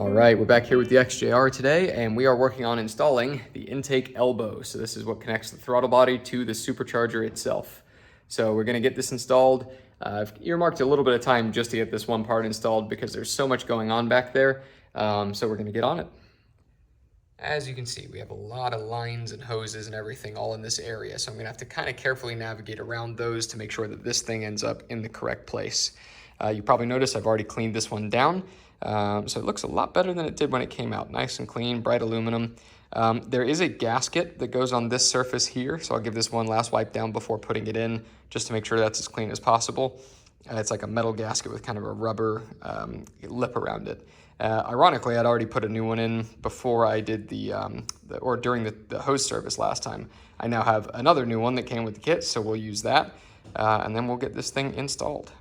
All right, we're back here with the XJR today, and we are working on installing the intake elbow. So this is what connects the throttle body to the supercharger itself. So we're gonna get this installed. I've earmarked a little bit of time just to get this one part installed because there's so much going on back there. So we're gonna get on it. As you can see, we have a lot of lines and hoses and everything all in this area. So I'm gonna have to kind of carefully navigate around those to make sure that this thing ends up in the correct place. You probably noticed I've already cleaned this one down. So it looks a lot better than it did when it came out. Nice and clean, bright aluminum. There is a gasket that goes on this surface here, so I'll give this one last wipe down before putting it in, just to make sure that's as clean as possible. It's like a metal gasket with kind of a rubber lip around it. Ironically, I'd already put a new one in before I did during the hose service last time. I now have another new one that came with the kit, so we'll use that, and then we'll get this thing installed.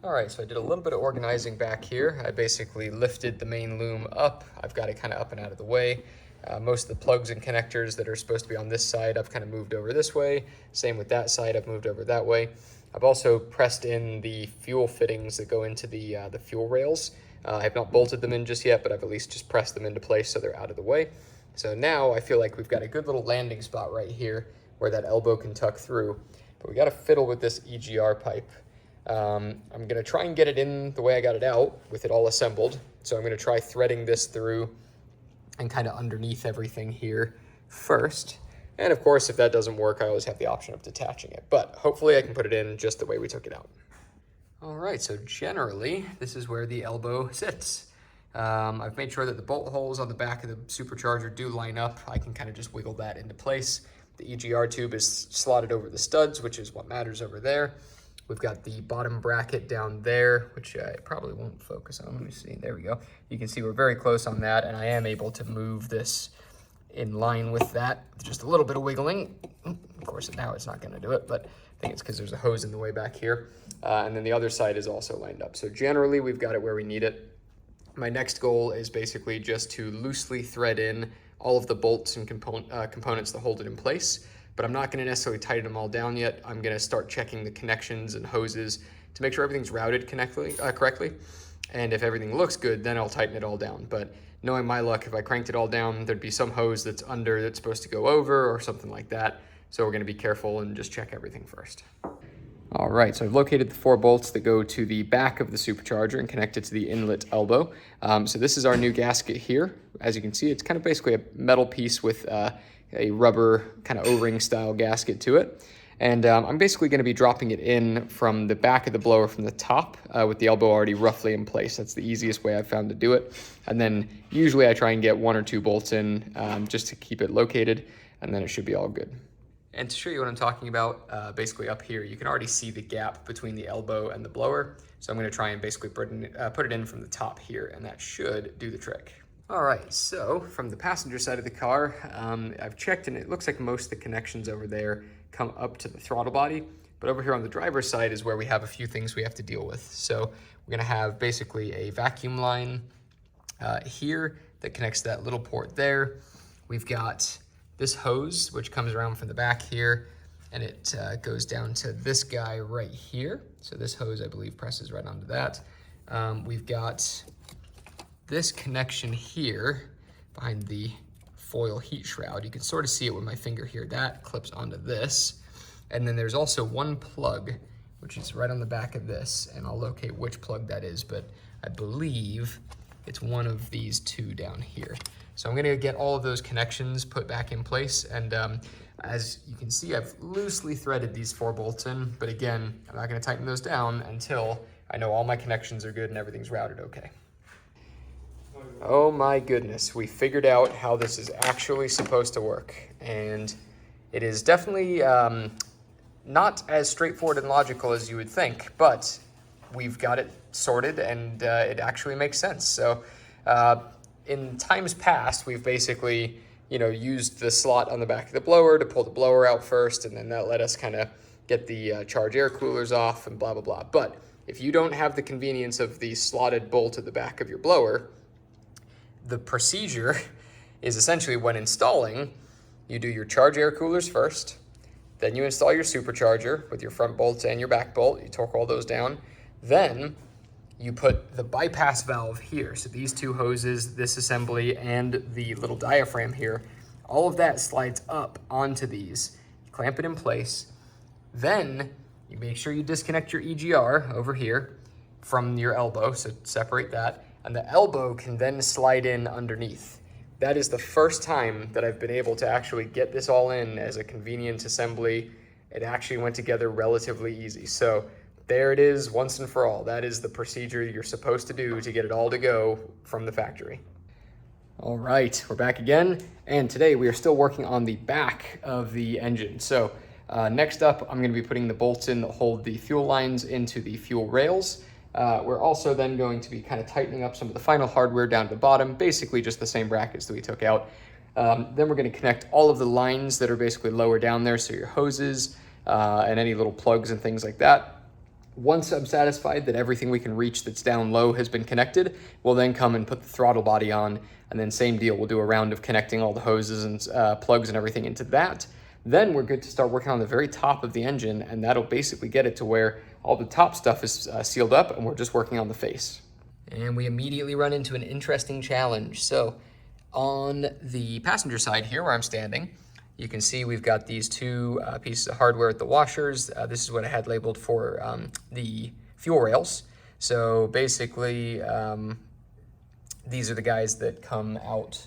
All right, so I did a little bit of organizing back here. I basically lifted the main loom up. I've got it kind of up and out of the way. Most of the plugs and connectors that are supposed to be on this side, I've kind of moved over this way. Same with that side, I've moved over that way. I've also pressed in the fuel fittings that go into the fuel rails. I have not bolted them in just yet, but I've at least just pressed them into place so they're out of the way. So now I feel like we've got a good little landing spot right here where that elbow can tuck through. But we got to fiddle with this EGR pipe. I'm going to try and get it in the way I got it out with it all assembled. So I'm going to try threading this through and kind of underneath everything here first. And of course, if that doesn't work, I always have the option of detaching it. But hopefully I can put it in just the way we took it out. All right, so generally, this is where the elbow sits. I've made sure that the bolt holes on the back of the supercharger do line up. I can kind of just wiggle that into place. The EGR tube is slotted over the studs, which is what matters over there. We've got the bottom bracket down there, which I probably won't focus on. Let me see, there we go. You can see we're very close on that, and I am able to move this in line with that with just a little bit of wiggling. Of course, now it's not gonna do it, but I think it's because there's a hose in the way back here. And then the other side is also lined up. So generally, we've got it where we need it. My next goal is basically just to loosely thread in all of the bolts and components that hold it in place. But I'm not going to necessarily tighten them all down yet. I'm going to start checking the connections and hoses to make sure everything's routed correctly. And if everything looks good, then I'll tighten it all down. But knowing my luck, if I cranked it all down, there'd be some hose that's under that's supposed to go over or something like that. So we're going to be careful and just check everything first. All right, so I've located the 4 bolts that go to the back of the supercharger and connect it to the inlet elbow. So this is our new gasket here. As you can see, it's kind of basically a metal piece with a rubber kind of O-ring style gasket to it. And I'm basically going to be dropping it in from the back of the blower from the top with the elbow already roughly in place. That's the easiest way I've found to do it. And then usually I try and get 1 or 2 bolts in just to keep it located, and then it should be all good. And to show you what I'm talking about, basically up here, you can already see the gap between the elbow and the blower. So I'm going to try and basically put it in from the top here, and that should do the trick. All right, so from the passenger side of the car, I've checked and it looks like most of the connections over there come up to the throttle body, but over here on the driver's side is where we have a few things we have to deal with. So we're gonna have basically a vacuum line here that connects to that little port there. We've got this hose, which comes around from the back here, and it goes down to this guy right here. So this hose, I believe, presses right onto that. We've got this connection here behind the foil heat shroud. You can sort of see it with my finger here. That clips onto this. And then there's also one plug, which is right on the back of this, and I'll locate which plug that is, but I believe it's one of these 2 down here. So I'm gonna get all of those connections put back in place, and as you can see, I've loosely threaded these 4 bolts in, but again, I'm not gonna tighten those down until I know all my connections are good and everything's routed okay. Oh my goodness, we figured out how this is actually supposed to work. And it is definitely not as straightforward and logical as you would think, but we've got it sorted and it actually makes sense. So in times past, we've basically used the slot on the back of the blower to pull the blower out first, and then that let us kind of get the charge air coolers off and blah, blah, blah. But if you don't have the convenience of the slotted bolt at the back of your blower, the procedure is essentially when installing, you do your charge air coolers first, then you install your supercharger with your front bolts and your back bolt, you torque all those down, then you put the bypass valve here. So these two hoses, this assembly, and the little diaphragm here, all of that slides up onto these. You clamp it in place. Then you make sure you disconnect your EGR over here from your elbow, so separate that. And the elbow can then slide in underneath. That is the first time that I've been able to actually get this all in as a convenient assembly. It actually went together relatively easy. So there it is, once and for all. That is the procedure you're supposed to do to get it all to go from the factory. All right, we're back again. And today we are still working on the back of the engine. So next up, I'm gonna be putting the bolts in that hold the fuel lines into the fuel rails. We're also then going to be kind of tightening up some of the final hardware down to the bottom, basically just the same brackets that we took out. Then we're going to connect all of the lines that are basically lower down there, so your hoses and any little plugs and things like that. Once I'm satisfied that everything we can reach that's down low has been connected, we'll then come and put the throttle body on, and then same deal, we'll do a round of connecting all the hoses and plugs and everything into that. Then we're good to start working on the very top of the engine, and that'll basically get it to where all the top stuff is sealed up and we're just working on the face. And we immediately run into an interesting challenge. So on the passenger side here where I'm standing, you can see we've got these two pieces of hardware at the washers. This is what I had labeled for the fuel rails. So basically, these are the guys that come out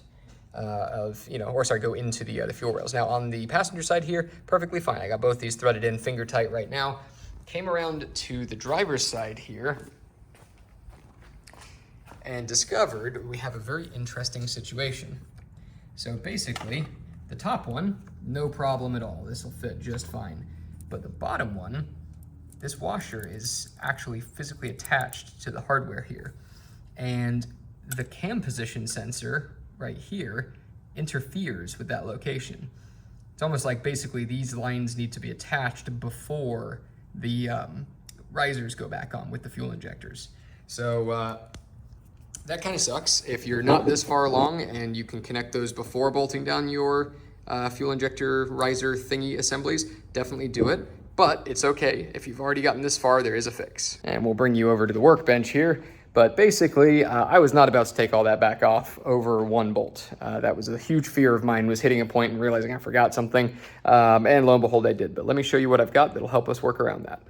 go into the fuel rails. Now on the passenger side here, perfectly fine. I got both these threaded in finger tight right now. Came around to the driver's side here and discovered we have a very interesting situation. So basically, the top one, no problem at all. This will fit just fine. But the bottom one, this washer is actually physically attached to the hardware here. And the cam position sensor right here interferes with that location. It's almost like basically these lines need to be attached before the risers go back on with the fuel injectors. So that kind of sucks. If you're not this far along and you can connect those before bolting down your fuel injector riser thingy assemblies, definitely do it. But it's okay. If you've already gotten this far, there is a fix. And we'll bring you over to the workbench here. But basically, I was not about to take all that back off over one bolt. That was a huge fear of mine, was hitting a point and realizing I forgot something. And lo and behold, I did. But let me show you what I've got that'll help us work around that.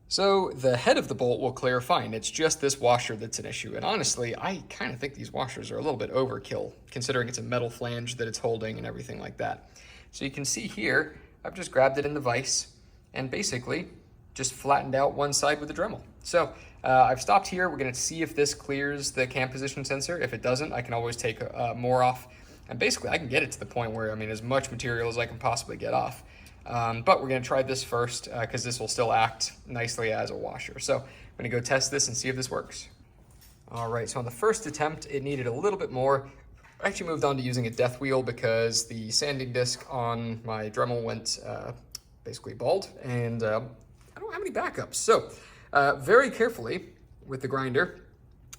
So the head of the bolt will clear fine. It's just this washer that's an issue. And honestly, I kind of think these washers are a little bit overkill, considering it's a metal flange that it's holding and everything like that. So you can see here, I've just grabbed it in the vise and basically just flattened out one side with the Dremel. So I've stopped here. We're gonna see if this clears the cam position sensor. If it doesn't, I can always take more off. And basically I can get it to the point where, I mean, as much material as I can possibly get off. But we're gonna try this first because this will still act nicely as a washer. So I'm gonna go test this and see if this works. All right, so on the first attempt, it needed a little bit more. I actually moved on to using a death wheel because the sanding disc on my Dremel went basically bald, and I don't have any backups. So very carefully with the grinder,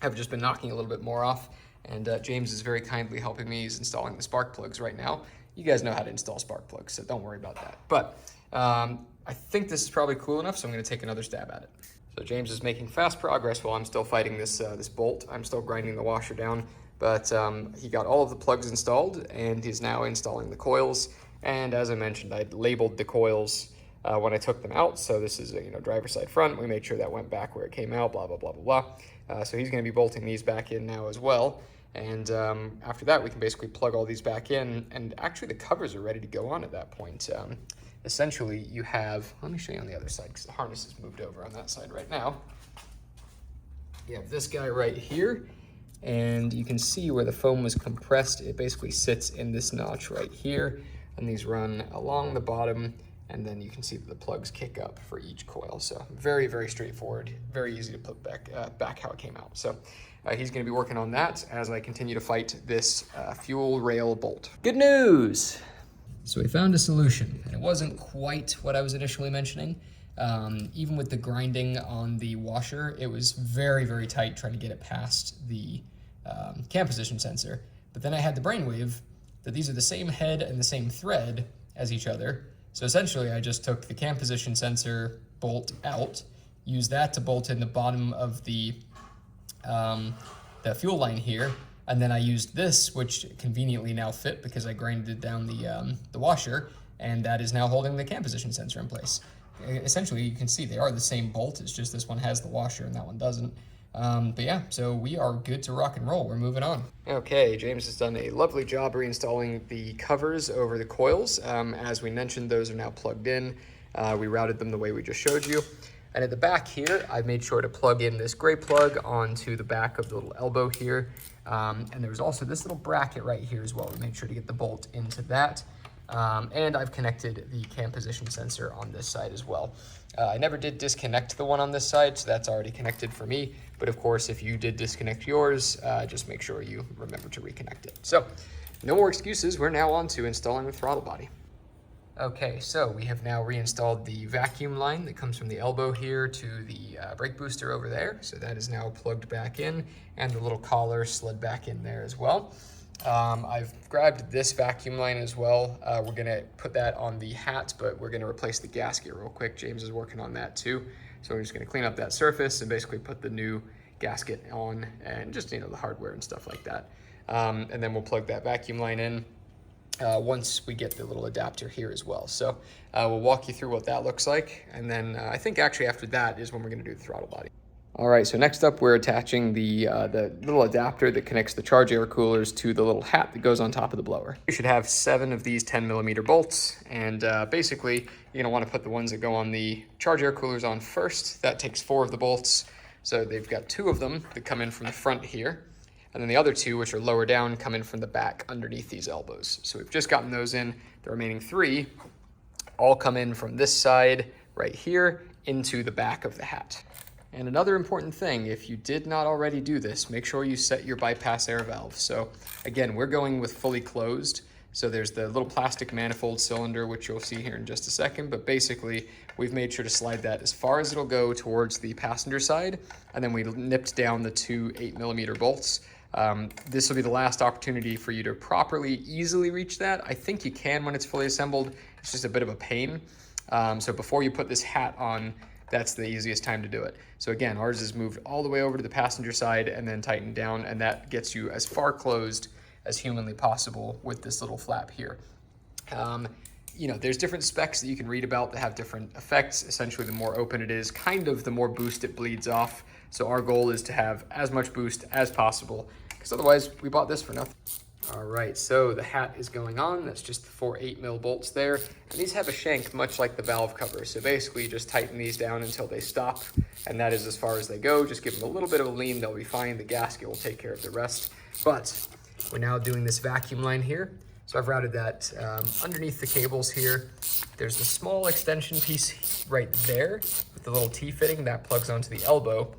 I've just been knocking a little bit more off, and James is very kindly helping me. He's installing the spark plugs right now. You guys know how to install spark plugs, so don't worry about that. But I think this is probably cool enough, so I'm gonna take another stab at it. So James is making fast progress while I'm still fighting this, this bolt. I'm still grinding the washer down, but he got all of the plugs installed, and he's now installing the coils. And as I mentioned, I labeled the coils when I took them out. So this is a driver's side front. We made sure that went back where it came out, blah, blah, blah, blah, blah. So he's gonna be bolting these back in now as well. And after that, we can basically plug all these back in, and actually the covers are ready to go on at that point. Essentially, you have, let me show you on the other side because the harness is moved over on that side right now. You have this guy right here, and you can see where the foam was compressed. It basically sits in this notch right here, and these run along the bottom, and then you can see that the plugs kick up for each coil. So very, very straightforward, very easy to put back how it came out. So he's gonna be working on that as I continue to fight this fuel rail bolt. Good news! So we found a solution, and it wasn't quite what I was initially mentioning. Even with the grinding on the washer, it was very, very tight trying to get it past the cam position sensor. But then I had the brainwave that these are the same head and the same thread as each other. So essentially I just took the cam position sensor bolt out, use that to bolt in the bottom of the fuel line here. And then I used this, which conveniently now fit because I grinded down the washer, and that is now holding the cam position sensor in place. Essentially, you can see they are the same bolt, it's just this one has the washer and that one doesn't. But yeah, so we are good to rock and roll. We're moving on. Okay, James has done a lovely job reinstalling the covers over the coils. As we mentioned, those are now plugged in. We routed them the way we just showed you. And at the back here, I've made sure to plug in this gray plug onto the back of the little elbow here. And there was also this little bracket right here as well. We made sure to get the bolt into that. And I've connected the cam position sensor on this side as well. I never did disconnect the one on this side, so that's already connected for me. But of course, if you did disconnect yours, just make sure you remember to reconnect it. So no more excuses. We're now on to installing the throttle body. Okay, so we have now reinstalled the vacuum line that comes from the elbow here to the brake booster over there. So that is now plugged back in, and the little collar slid back in there as well. I've grabbed this vacuum line as well. We're gonna put that on the hat, but we're gonna replace the gasket real quick. James is working on that too. So we're just gonna clean up that surface and basically put the new gasket on, and just, you know, the hardware and stuff like that. And then we'll plug that vacuum line in once we get the little adapter here as well. So we'll walk you through what that looks like. And then I think actually after that is when we're gonna do the throttle body. All right, so next up, we're attaching the little adapter that connects the charge air coolers to the little hat that goes on top of the blower. You should have 7 of these 10mm bolts, and basically, you're gonna wanna put the ones that go on the charge air coolers on first. That takes 4 of the bolts. So they've got 2 of them that come in from the front here, and then the other 2, which are lower down, come in from the back underneath these elbows. So we've just gotten those in. The remaining 3 all come in from this side right here into the back of the hat. And another important thing, if you did not already do this, make sure you set your bypass air valve. So again, we're going with fully closed. So there's the little plastic manifold cylinder, which you'll see here in just a second, but basically we've made sure to slide that as far as it'll go towards the passenger side. And then we nipped down the 2 8mm bolts. This will be the last opportunity for you to properly, easily reach that. I think you can when it's fully assembled. It's just a bit of a pain. So before you put this hat on, that's the easiest time to do it. So again, ours is moved all the way over to the passenger side and then tightened down, and that gets you as far closed as humanly possible with this little flap here. You know, there's different specs that you can read about that have different effects. Essentially, the more open it is, kind of the more boost it bleeds off. So our goal is to have as much boost as possible, because otherwise we bought this for nothing. All right, so the hat is going on. That's just the 4 8mm bolts there. And these have a shank much like the valve cover. So basically you just tighten these down until they stop. And that is as far as they go. Just give them a little bit of a lean, they'll be fine. The gasket will take care of the rest. But we're now doing this vacuum line here. So I've routed that underneath the cables here. There's a small extension piece right there with the little T-fitting that plugs onto the elbow.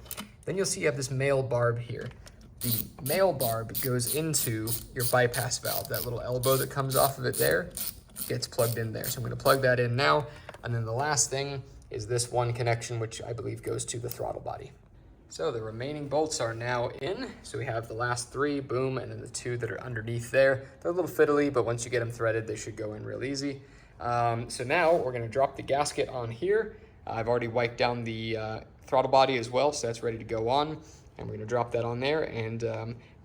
Then you'll see you have this male barb here. The male barb goes into your bypass valve. That little elbow that comes off of it there gets plugged in there. So I'm gonna plug that in now. And then the last thing is this one connection, which I believe goes to the throttle body. So the remaining bolts are now in. So we have the last 3, boom, and then the 2 that are underneath there. They're a little fiddly, but once you get them threaded, they should go in real easy. So now we're gonna drop the gasket on here. I've already wiped down the throttle body as well, so that's ready to go on. And we're gonna drop that on there, and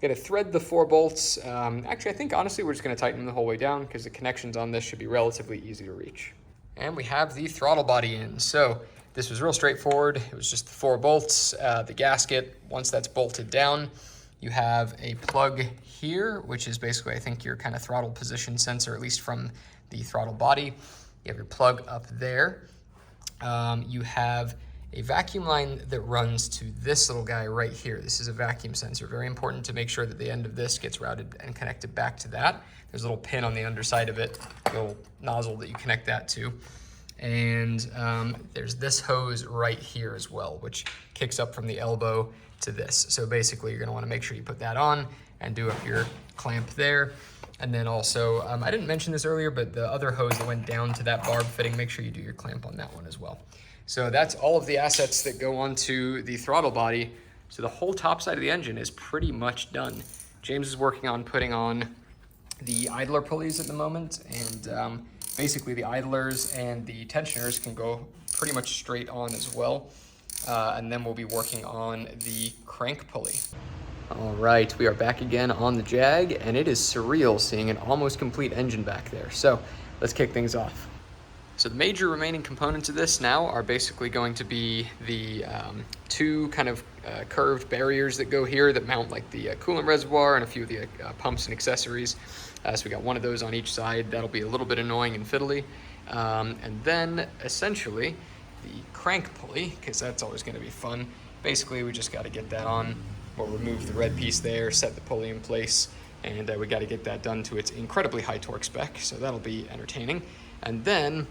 gonna thread the 4 bolts. Actually, I think honestly, we're just gonna tighten them the whole way down because the connections on this should be relatively easy to reach. And we have the throttle body in. So this was real straightforward. It was just the 4 bolts, the gasket. Once that's bolted down, you have a plug here, which is basically, I think, your kind of throttle position sensor, at least from the throttle body. You have your plug up there. You have a vacuum line that runs to this little guy right here. This is a vacuum sensor. Very important to make sure that the end of this gets routed and connected back to that. There's a little pin on the underside of it, a little nozzle that you connect that to. And there's this hose right here as well, which kicks up from the elbow to this. So basically you're gonna wanna make sure you put that on and do up your clamp there. And then also, I didn't mention this earlier, but the other hose that went down to that barb fitting, make sure you do your clamp on that one as well. So that's all of the assets that go onto the throttle body. So the whole top side of the engine is pretty much done. James is working on putting on the idler pulleys at the moment, and basically the idlers and the tensioners can go pretty much straight on as well. and then we'll be working on the crank pulley. All right, we are back again on the Jag, and it is surreal seeing an almost complete engine back there. So let's kick things off. So the major remaining components of this now are basically going to be the two kind of curved barriers that go here that mount like the coolant reservoir and a few of the pumps and accessories. So we got one of those on each side. That'll be a little bit annoying and fiddly. And then essentially the crank pulley, because that's always going to be fun. Basically, we just got to get that on. We'll remove the red piece there, set the pulley in place, and we got to get that done to its incredibly high torque spec. So that'll be entertaining. And then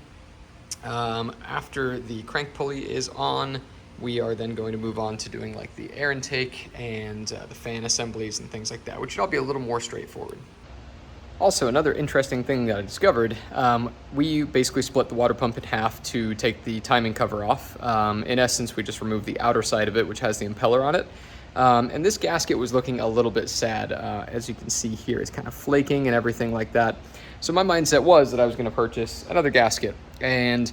after the crank pulley is on, we are then going to move on to doing like the air intake and the fan assemblies and things like that, which should all be a little more straightforward. Also, another interesting thing that I discovered, we basically split the water pump in half to take the timing cover off. In essence, we just removed the outer side of it, which has the impeller on it. And this gasket was looking a little bit sad. As you can see here, it's kind of flaking and everything like that. So my mindset was that I was going to purchase another gasket. And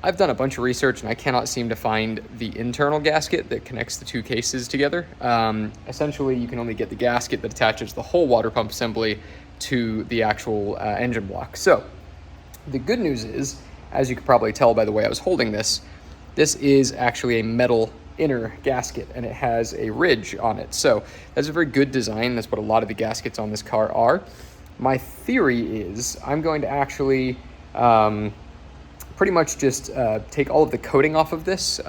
I've done a bunch of research and I cannot seem to find the internal gasket that connects the two cases together. Essentially, you can only get the gasket that attaches the whole water pump assembly to the actual engine block. So the good news is, as you can probably tell by the way I was holding this, this is actually a metal inner gasket and it has a ridge on it. So that's a very good design. That's what a lot of the gaskets on this car are. My theory is I'm going to actually pretty much just take all of the coating off of this,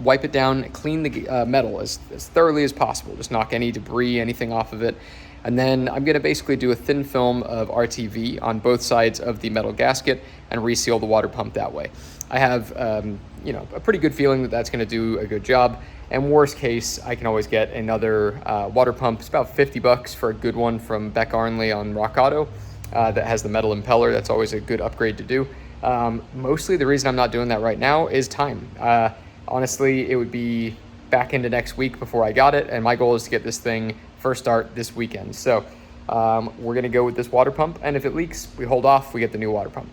wipe it down, clean the metal as thoroughly as possible. Just knock any debris, anything off of it. And then I'm gonna basically do a thin film of RTV on both sides of the metal gasket and reseal the water pump that way. I have a pretty good feeling that that's gonna do a good job. And worst case, I can always get another water pump. It's about 50 bucks for a good one from Beck Arnley on Rock Auto that has the metal impeller. That's always a good upgrade to do. Mostly the reason I'm not doing that right now is time. Honestly, it would be back into next week before I got it, and my goal is to get this thing first start this weekend. So we're gonna go with this water pump, and if it leaks, we hold off, we get the new water pump.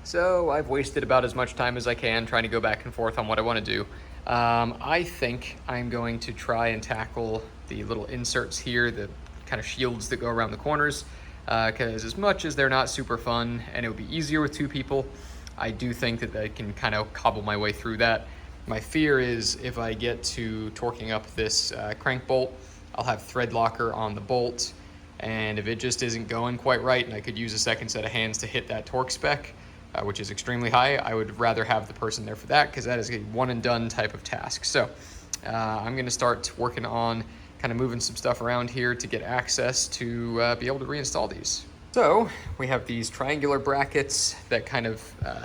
So I've wasted about as much time as I can trying to go back and forth on what I wanna do. I think I'm going to try and tackle the little inserts here, the kind of shields that go around the corners, because as much as they're not super fun and it would be easier with two people, I do think that I can kind of cobble my way through that. My fear is if I get to torquing up this crank bolt, I'll have thread locker on the bolt, and if it just isn't going quite right and I could use a second set of hands to hit that torque spec, which is extremely high, I would rather have the person there for that, because that is a one and done type of task. So I'm gonna start working on kind of moving some stuff around here to get access to be able to reinstall these. So we have these triangular brackets that kind of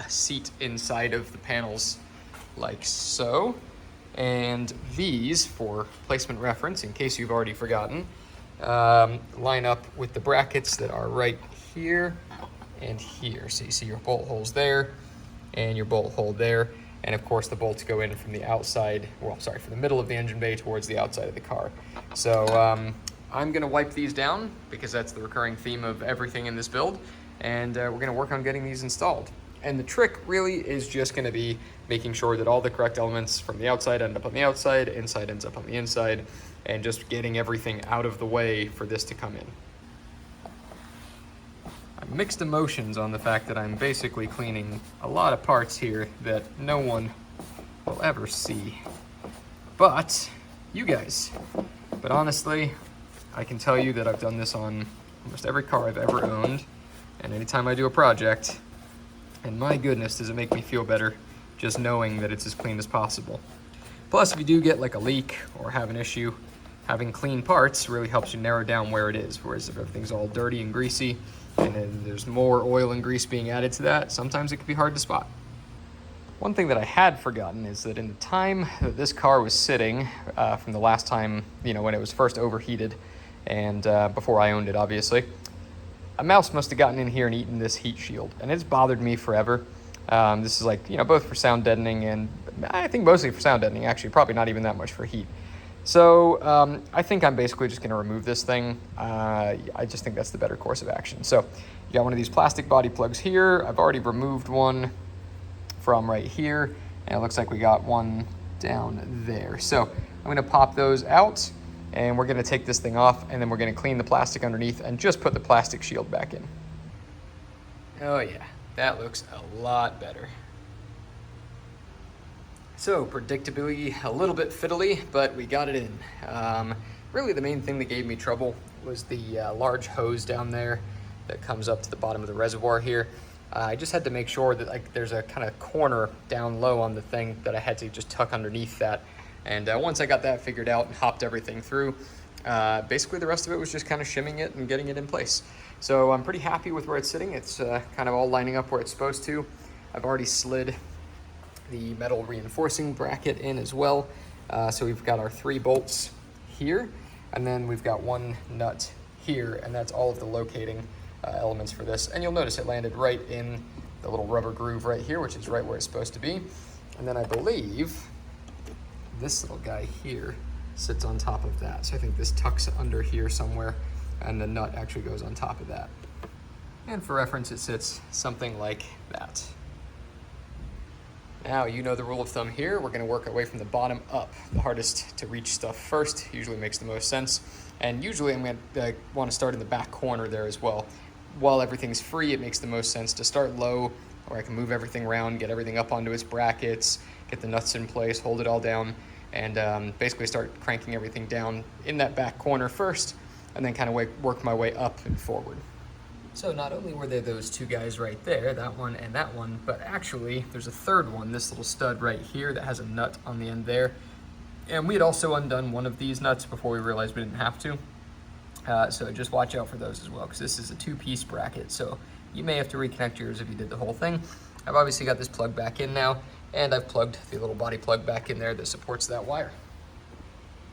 seat inside of the panels like so. And these, for placement reference, in case you've already forgotten, line up with the brackets that are right here and here. So you see your bolt holes there and your bolt hole there. And of course the bolts go in from the outside, well, sorry, from the middle of the engine bay towards the outside of the car. So I'm gonna wipe these down because that's the recurring theme of everything in this build. And we're gonna work on getting these installed. And the trick really is just gonna be making sure that all the correct elements from the outside end up on the outside, inside ends up on the inside, and just getting everything out of the way for this to come in. I'm mixed emotions on the fact that I'm basically cleaning a lot of parts here that no one will ever see. But you guys. But honestly, I can tell you that I've done this on almost every car I've ever owned, and anytime I do a project, and my goodness, does it make me feel better just knowing that it's as clean as possible. Plus, if you do get like a leak or have an issue, having clean parts really helps you narrow down where it is. Whereas if everything's all dirty and greasy, and then there's more oil and grease being added to that, sometimes it can be hard to spot. One thing that I had forgotten is that in the time that this car was sitting, from the last time, when it was first overheated, and before I owned it, obviously, a mouse must have gotten in here and eaten this heat shield, and it's bothered me forever. This is like, both for sound deadening and I think mostly for sound deadening, actually, probably not even that much for heat. So I think I'm basically just gonna remove this thing. I just think that's the better course of action. So you got one of these plastic body plugs here. I've already removed one from right here, and it looks like we got one down there. So I'm gonna pop those out, and we're gonna take this thing off, and then we're gonna clean the plastic underneath and just put the plastic shield back in. Oh yeah, that looks a lot better. So predictably a little bit fiddly, but we got it in. Really the main thing that gave me trouble was the large hose down there that comes up to the bottom of the reservoir here. I just had to make sure that like there's a kind of corner down low on the thing that I had to just tuck underneath that. And once I got that figured out and hopped everything through, basically the rest of it was just kind of shimming it and getting it in place. So I'm pretty happy with where it's sitting. It's kind of all lining up where it's supposed to. I've already slid the metal reinforcing bracket in as well. So we've got our 3 bolts here, and then we've got 1 nut here, and that's all of the locating elements for this. And you'll notice it landed right in the little rubber groove right here, which is right where it's supposed to be. And then I believe this little guy here sits on top of that. So I think this tucks under here somewhere, and the nut actually goes on top of that. And for reference, it sits something like that. Now, you know the rule of thumb here. We're gonna work our way from the bottom up. The hardest to reach stuff first usually makes the most sense. And usually I'm gonna wanna start in the back corner there as well. While everything's free, it makes the most sense to start low, where I can move everything around, get everything up onto its brackets, get the nuts in place, hold it all down, and basically start cranking everything down in that back corner first, and then kind of work my way up and forward. So not only were there those 2 guys right there, that one and that one, but actually there's a 3rd one, this little stud right here that has a nut on the end there. And we had also undone one of these nuts before we realized we didn't have to. So just watch out for those as well, because this is a 2-piece bracket, so you may have to reconnect yours if you did the whole thing. I've obviously got this plug back in now, and I've plugged the little body plug back in there that supports that wire.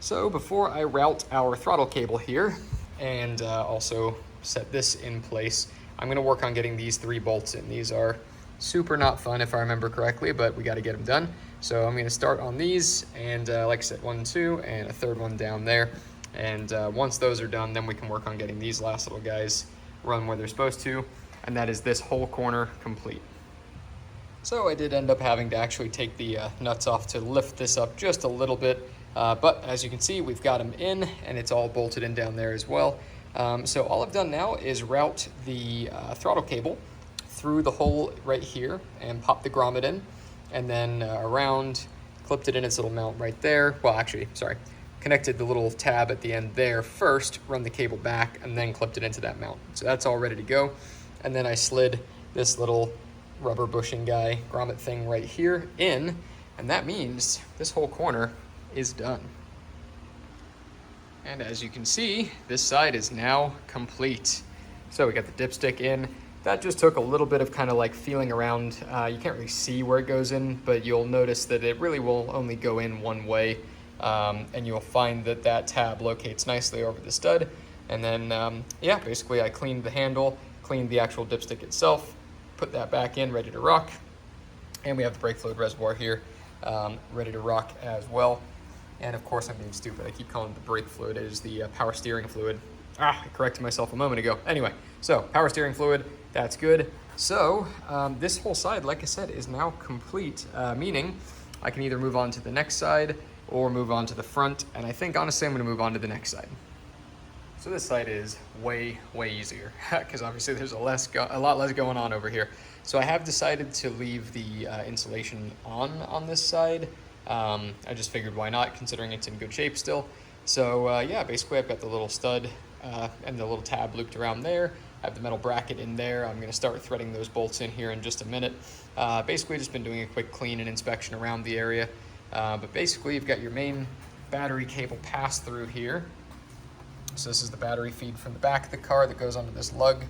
So before I route our throttle cable here, and also set this in place, I'm gonna work on getting these 3 bolts in. These are super not fun if I remember correctly, but we gotta get them done. So I'm gonna start on these, and like I said, 1, 2, and a 3rd one down there. And once those are done, then we can work on getting these last little guys run where they're supposed to, and that is this whole corner complete. So I did end up having to actually take the nuts off to lift this up just a little bit, but as you can see, we've got them in, and it's all bolted in down there as well. So all I've done now is route the throttle cable through the hole right here and pop the grommet in, and then around, clipped it in its little mount right there. Well, actually, sorry, connected the little tab at the end there first, run the cable back, and then clipped it into that mount. So that's all ready to go. And then I slid this little rubber bushing guy, grommet thing right here in, and that means this whole corner is done. And as you can see, this side is now complete. So we got the dipstick in. That just took a little bit of kind of like feeling around. You can't really see where it goes in, but you'll notice that it really will only go in one way. And you'll find that that tab locates nicely over the stud. And then, yeah, basically I cleaned the handle, cleaned the actual dipstick itself, put that back in, ready to rock. And we have the brake fluid reservoir here, ready to rock as well. And of course I'm being stupid. I keep calling it the brake fluid. It is the power steering fluid. I corrected myself a moment ago. Anyway, so power steering fluid, that's good. So this whole side, like I said, is now complete, meaning I can either move on to the next side or move on to the front. And I think honestly, I'm gonna move on to the next side. So this side is way easier because obviously there's a lot less going on over here. So I have decided to leave the insulation on this side. I just figured why not, considering it's in good shape still. So yeah, basically I've got the little stud and the little tab looped around there. I have the metal bracket in there. I'm gonna start threading those bolts in here in just a minute. Basically just been doing a quick clean and inspection around the area. But basically you've got your main battery cable pass through here. So this is the battery feed from the back of the car that goes onto this lug.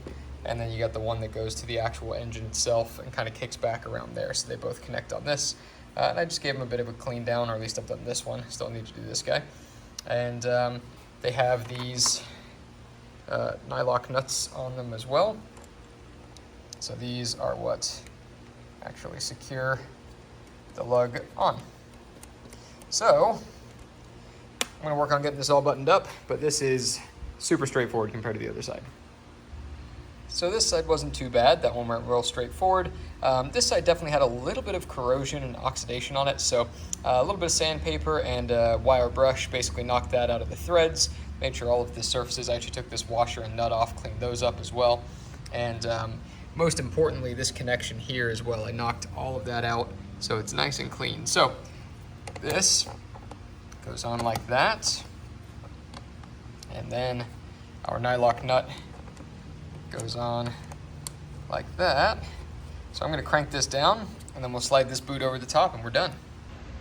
And then you got the one that goes to the actual engine itself and kind of kicks back around there. So they both connect on this. And I just gave them a bit of a clean down, or at least I've done this one. Still need to do this guy. And they have these nylock nuts on them as well. So these are what actually secure the lug on. So I'm gonna work on getting this all buttoned up, but this is super straightforward compared to the other side. So this side wasn't too bad. That one went real straightforward. This side definitely had a little bit of corrosion and oxidation on it. So a little bit of sandpaper and wire brush basically knocked that out of the threads. Made sure all of the surfaces, I actually took this washer and nut off, cleaned those up as well. And most importantly, this connection here as well. I knocked all of that out so it's nice and clean. So this goes on like that. And then our nylock nut goes on like that. So I'm going to crank this down and then we'll slide this boot over the top and we're done.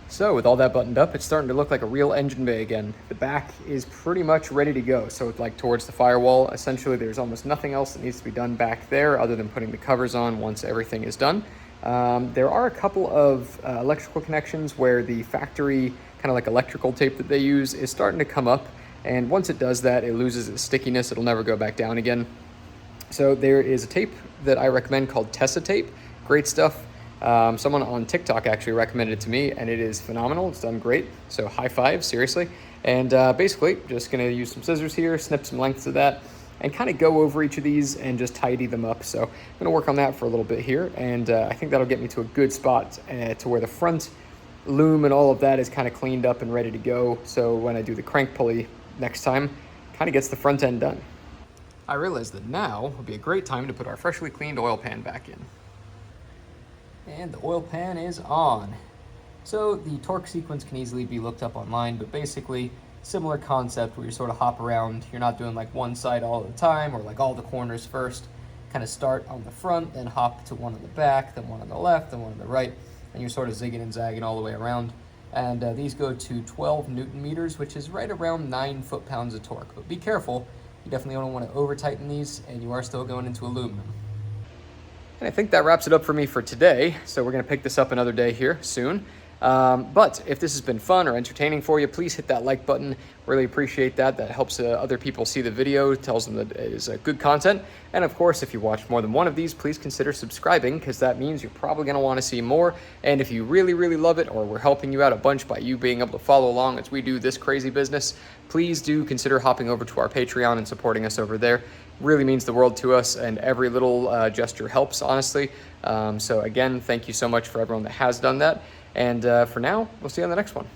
So with all that buttoned up, it's starting to look like a real engine bay again. The back is pretty much ready to go. So it's like towards the firewall, essentially there's almost nothing else that needs to be done back there other than putting the covers on once everything is done. There are a couple of electrical connections where the factory kind of like electrical tape that they use is starting to come up. And once it does that, it loses its stickiness. It'll never go back down again. So there is a tape that I recommend called Tessa tape. Great stuff. Someone on TikTok actually recommended it to me, and it is phenomenal. It's done great. So high five, seriously. And basically, just going to use some scissors here, snip some lengths of that, and kind of go over each of these and just tidy them up. So I'm going to work on that for a little bit here, and I think that'll get me to a good spot to where the front loom and all of that is kind of cleaned up and ready to go. So when I do the crank pulley next time, kind of gets the front end done. I realized that now would be a great time to put our freshly cleaned oil pan back in. And the oil pan is on. So the torque sequence can easily be looked up online, but basically similar concept where you sort of hop around. You're not doing like one side all the time or like all the corners first. Kind of start on the front, then hop to one on the back, then one on the left, then one on the right, and you're sort of zigging and zagging all the way around. And these go to 12 Newton meters, which is right around 9 foot-pounds of torque. But be careful, you definitely don't want to over-tighten these, and you are still going into aluminum. And I think that wraps it up for me for today. So we're going to pick this up another day here soon. But if this has been fun or entertaining for you, please hit that like button. Really appreciate that. That helps other people see the video, tells them that it is good content. And of course, if you watch more than one of these, please consider subscribing, because that means you're probably going to want to see more. And if you really, really love it, or we're helping you out a bunch by you being able to follow along as we do this crazy business, please do consider hopping over to our Patreon and supporting us over there. Really means the world to us, and every little gesture helps, honestly. So again, thank you so much for everyone that has done that. And for now, we'll see you on the next one.